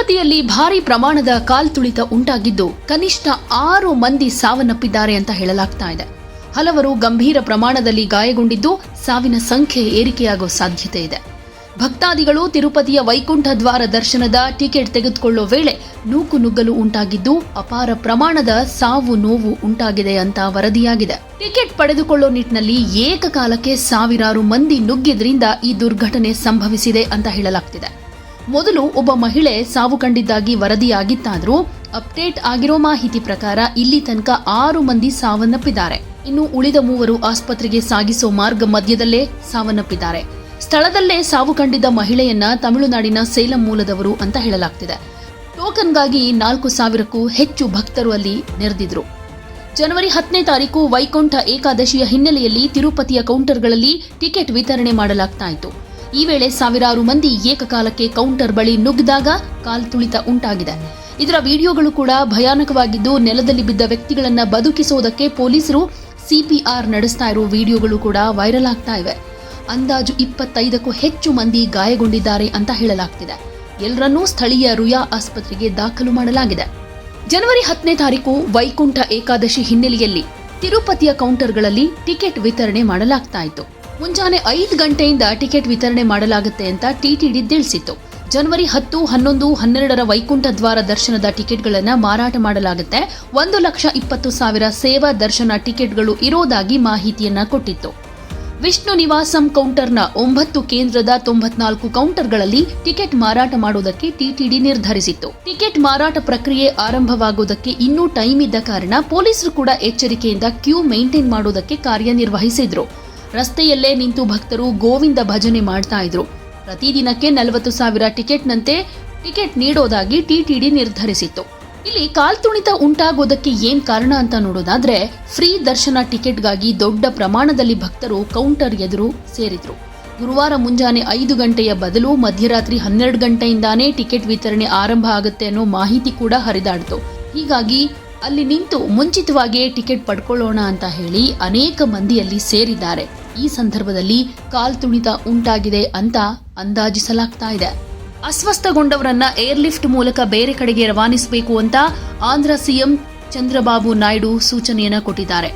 ತಿರುಪತಿಯಲ್ಲಿ ಭಾರಿ ಪ್ರಮಾಣದ ಕಾಲ್ತುಳಿತ ಉಂಟಾಗಿದ್ದು ಕನಿಷ್ಠ 6 ಮಂದಿ ಸಾವನ್ನಪ್ಪಿದ್ದಾರೆ ಅಂತ ಹೇಳಲಾಗ್ತಾ ಇದೆ. ಹಲವರು ಗಂಭೀರ ಪ್ರಮಾಣದಲ್ಲಿ ಗಾಯಗೊಂಡಿದ್ದು ಸಾವಿನ ಸಂಖ್ಯೆ ಏರಿಕೆಯಾಗುವ ಸಾಧ್ಯತೆ ಇದೆ. ಭಕ್ತಾದಿಗಳು ತಿರುಪತಿಯ ವೈಕುಂಠ ದ್ವಾರ ದರ್ಶನದ ಟಿಕೆಟ್ ತೆಗೆದುಕೊಳ್ಳುವ ವೇಳೆ ನೂಕುನುಗ್ಗಲು ಉಂಟಾಗಿದ್ದು ಅಪಾರ ಪ್ರಮಾಣದ ಸಾವು ನೋವು ಉಂಟಾಗಿದೆ ಅಂತ ವರದಿಯಾಗಿದೆ. ಟಿಕೆಟ್ ಪಡೆದುಕೊಳ್ಳೋ ನಿಟ್ಟಿನಲ್ಲಿ ಏಕಕಾಲಕ್ಕೆ ಸಾವಿರಾರು ಮಂದಿ ನುಗ್ಗಿದ್ರಿಂದ ಈ ದುರ್ಘಟನೆ ಸಂಭವಿಸಿದೆ ಅಂತ ಹೇಳಲಾಗ್ತಿದೆ. ಮೊದಲು ಒಬ್ಬ ಮಹಿಳೆ ಸಾವು ಕಂಡಿದ್ದಾಗಿ ವರದಿಯಾಗಿತ್ತಾದ್ರೂ ಅಪ್ಡೇಟ್ ಆಗಿರೋ ಮಾಹಿತಿ ಪ್ರಕಾರ ಇಲ್ಲಿ ತನಕ 6 ಮಂದಿ ಸಾವನ್ನಪ್ಪಿದ್ದಾರೆ. ಇನ್ನು ಉಳಿದ 3 ಆಸ್ಪತ್ರೆಗೆ ಸಾಗಿಸೋ ಮಾರ್ಗ ಮಧ್ಯದಲ್ಲೇ ಸಾವನ್ನಪ್ಪಿದ್ದಾರೆ. ಸ್ಥಳದಲ್ಲೇ ಸಾವು ಕಂಡಿದ್ದ ಮಹಿಳೆಯನ್ನ ತಮಿಳುನಾಡಿನ ಸೇಲಂ ಮೂಲದವರು ಅಂತ ಹೇಳಲಾಗ್ತಿದೆ. ಟೋಕನ್ಗಾಗಿ 4,000ಕ್ಕೂ ಹೆಚ್ಚು ಭಕ್ತರು ಅಲ್ಲಿ ನೆರೆದಿದ್ರು. ಜನವರಿ 10ನೇ ತಾರೀಕು ವೈಕುಂಠ ಏಕಾದಶಿಯ ಹಿನ್ನೆಲೆಯಲ್ಲಿ ತಿರುಪತಿಯ ಕೌಂಟರ್ಗಳಲ್ಲಿ ಟಿಕೆಟ್ ವಿತರಣೆ ಮಾಡಲಾಗ್ತಾ ಇತ್ತು. ಈ ವೇಳೆ ಸಾವಿರಾರು ಮಂದಿ ಏಕಕಾಲಕ್ಕೆ ಕೌಂಟರ್ ಬಳಿ ನುಗ್ಗಿದಾಗ ಕಾಲ್ತುಳಿತ ಉಂಟಾಗಿದೆ. ಇದರ ವಿಡಿಯೋಗಳು ಕೂಡ ಭಯಾನಕವಾಗಿದ್ದು ನೆಲದಲ್ಲಿ ಬಿದ್ದ ವ್ಯಕ್ತಿಗಳನ್ನ ಬದುಕಿಸುವುದಕ್ಕೆ ಪೊಲೀಸರು ಸಿಪಿಆರ್ ನಡೆಸ್ತಾ ಇರೋ ವಿಡಿಯೋಗಳು ಕೂಡ ವೈರಲ್ ಆಗ್ತಾ ಇವೆ. ಅಂದಾಜು 25ಕ್ಕೂ ಹೆಚ್ಚು ಮಂದಿ ಗಾಯಗೊಂಡಿದ್ದಾರೆ ಅಂತ ಹೇಳಲಾಗ್ತಿದೆ. ಎಲ್ಲರನ್ನೂ ಸ್ಥಳೀಯ ರುಯಾ ಆಸ್ಪತ್ರೆಗೆ ದಾಖಲು ಮಾಡಲಾಗಿದೆ. ಜನವರಿ 10ನೇ ತಾರೀಕು ವೈಕುಂಠ ಏಕಾದಶಿ ಹಿನ್ನೆಲೆಯಲ್ಲಿ ತಿರುಪತಿಯ ಕೌಂಟರ್ಗಳಲ್ಲಿ ಟಿಕೆಟ್ ವಿತರಣೆ ಮಾಡಲಾಗ್ತಾ ಇತ್ತು. ಮುಂಜಾನೆ 5 ಗಂಟೆಯಿಂದ ಟಿಕೆಟ್ ವಿತರಣೆ ಮಾಡಲಾಗುತ್ತೆ ಅಂತ ಟಿಟಿಡಿ ತಿಳಿಸಿತ್ತು. ಜನವರಿ 10, 11, 12ರ ವೈಕುಂಠ ದ್ವಾರ ದರ್ಶನದ ಟಿಕೆಟ್ಗಳನ್ನು ಮಾರಾಟ ಮಾಡಲಾಗುತ್ತೆ. 1,20,000 ಸೇವಾ ದರ್ಶನ ಟಿಕೆಟ್ಗಳು ಇರೋದಾಗಿ ಮಾಹಿತಿಯನ್ನ ಕೊಟ್ಟಿತ್ತು. ವಿಷ್ಣು ನಿವಾಸಂ ಕೌಂಟರ್ನ 9 ಕೇಂದ್ರದ 94 ಕೌಂಟರ್ಗಳಲ್ಲಿ ಟಿಕೆಟ್ ಮಾರಾಟ ಮಾಡುವುದಕ್ಕೆ ಟಿಟಿಡಿ ನಿರ್ಧರಿಸಿತ್ತು. ಟಿಕೆಟ್ ಮಾರಾಟ ಪ್ರಕ್ರಿಯೆ ಆರಂಭವಾಗುವುದಕ್ಕೆ ಇನ್ನೂ ಟೈಮ್ ಇದ್ದ ಕಾರಣ ಪೊಲೀಸರು ಕೂಡ ಎಚ್ಚರಿಕೆಯಿಂದ ಕ್ಯೂ ಮೇಂಟೈನ್ ಮಾಡುವುದಕ್ಕೆ ಕಾರ್ಯನಿರ್ವಹಿಸಿದ್ರು. ರಸ್ತೆಯಲ್ಲೇ ನಿಂತು ಭಕ್ತರು ಗೋವಿಂದ ಭಜನೆ ಮಾಡ್ತಾ ಇದ್ರು. ಪ್ರತಿದಿನಕ್ಕೆ 40,000 ಟಿಕೆಟ್ನಂತೆ ಟಿಕೆಟ್ ನೀಡೋದಾಗಿ ಟಿಟಿಡಿ ನಿರ್ಧರಿಸಿತ್ತು. ಇಲ್ಲಿ ಕಾಲ್ತುಳಿತ ಉಂಟಾಗೋದಕ್ಕೆ ಏನ್ ಕಾರಣ ಅಂತ ನೋಡೋದಾದ್ರೆ ಫ್ರೀ ದರ್ಶನ ಟಿಕೆಟ್ಗಾಗಿ ದೊಡ್ಡ ಪ್ರಮಾಣದಲ್ಲಿ ಭಕ್ತರು ಕೌಂಟರ್ ಎದುರು ಸೇರಿದ್ರು. ಗುರುವಾರ ಮುಂಜಾನೆ 5 ಗಂಟೆಯ ಬದಲು ಮಧ್ಯರಾತ್ರಿ 12 ಗಂಟೆಯಿಂದಾನೇ ಟಿಕೆಟ್ ವಿತರಣೆ ಆರಂಭ ಆಗುತ್ತೆ ಅನ್ನೋ ಮಾಹಿತಿ ಕೂಡ ಹರಿದಾಡ್ತು. ಹೀಗಾಗಿ ಅಲ್ಲಿ ನಿಂತು ಮುಂಚಿತವಾಗಿಯೇ ಟಿಕೆಟ್ ಪಡ್ಕೊಳ್ಳೋಣ ಅಂತ ಹೇಳಿ ಅನೇಕ ಮಂದಿಯಲ್ಲಿ ಸೇರಿದ್ದಾರೆ. ಈ ಸಂದರ್ಭದಲ್ಲಿ ಕಾಲ್ತುಳಿತ ಉಂಟಾಗಿದೆ ಅಂತ ಅಂದಾಜಿಸಲಾಗ್ತಾ ಇದೆ. ಅಸ್ವಸ್ಥಗೊಂಡವರನ್ನ ಏರ್ಲಿಫ್ಟ್ ಮೂಲಕ ಬೇರೆ ಕಡೆಗೆ ರವಾನಿಸಬೇಕು ಅಂತ ಆಂಧ್ರ ಸಿಎಂ ಚಂದ್ರಬಾಬು ನಾಯ್ಡು ಸೂಚನೆಯನ್ನ ಕೊಟ್ಟಿದ್ದಾರೆ.